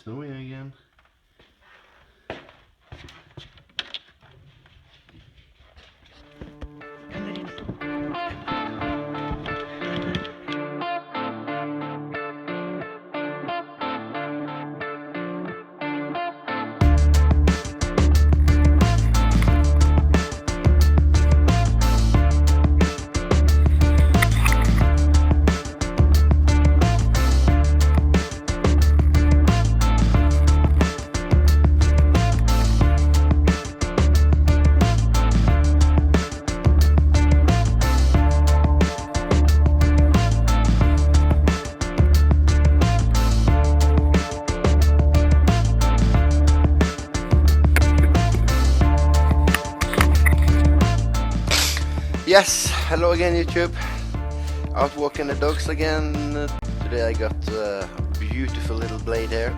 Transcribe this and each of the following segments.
snowy again. Yes, hello again YouTube. Out walking the dogs again. Today I got a beautiful little blade here.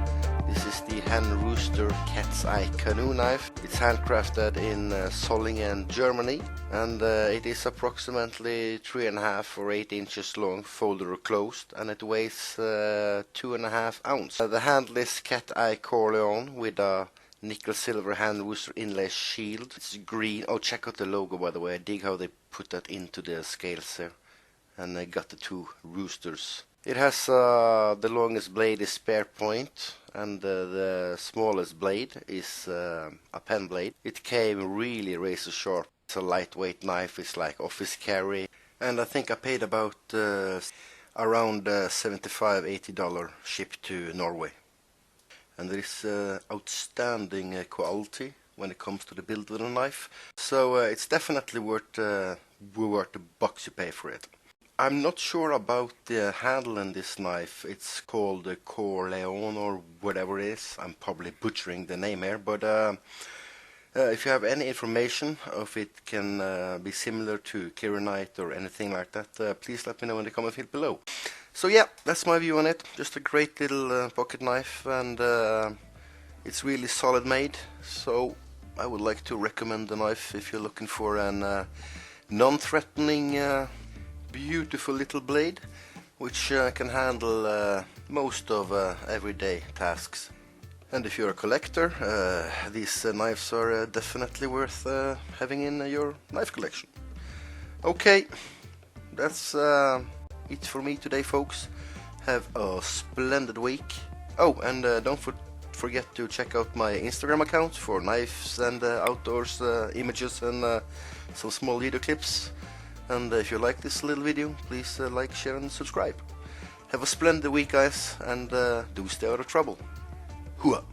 This is the Hen and Rooster Cat's Eye Canoe knife. It's handcrafted in Solingen, Germany, and it is approximately 3.5 or 8 inches long, folded or closed, and it weighs 2.5 ounces. The handle is cat eye corleone with a nickel silver hand rooster inlay shield. It's green. Oh, check out the logo, by the way. I dig how they put that into the scales there. And I got the two roosters. It has the longest blade is spare point, and the smallest blade is a pen blade. It came really razor sharp. It's a lightweight knife. It's like office carry, and I think I paid about around $75–80 shipped to Norway. And there is outstanding quality when it comes to the build of the knife. So it's definitely worth the bucks you pay for it. I'm not sure about the handle in this knife. It's called the corleone or whatever it is. I'm probably butchering the name here, but if you have any information of it can be similar to Knight or anything like that, please let me know in the comment field below. So yeah, that's my view on it. Just a great little pocket knife, and it's really solid made. So I would like to recommend the knife if you're looking for an non-threatening, beautiful little blade, which can handle most of everyday tasks. And if you're a collector, these knives are definitely worth having in your knife collection. Okay, that's it for me today, folks. Have a splendid week. Oh, and don't forget to check out my Instagram account for knives and outdoors images and some small video clips. And if you like this little video, please like, share and subscribe. Have a splendid week, guys, and do stay out of trouble. Hooah!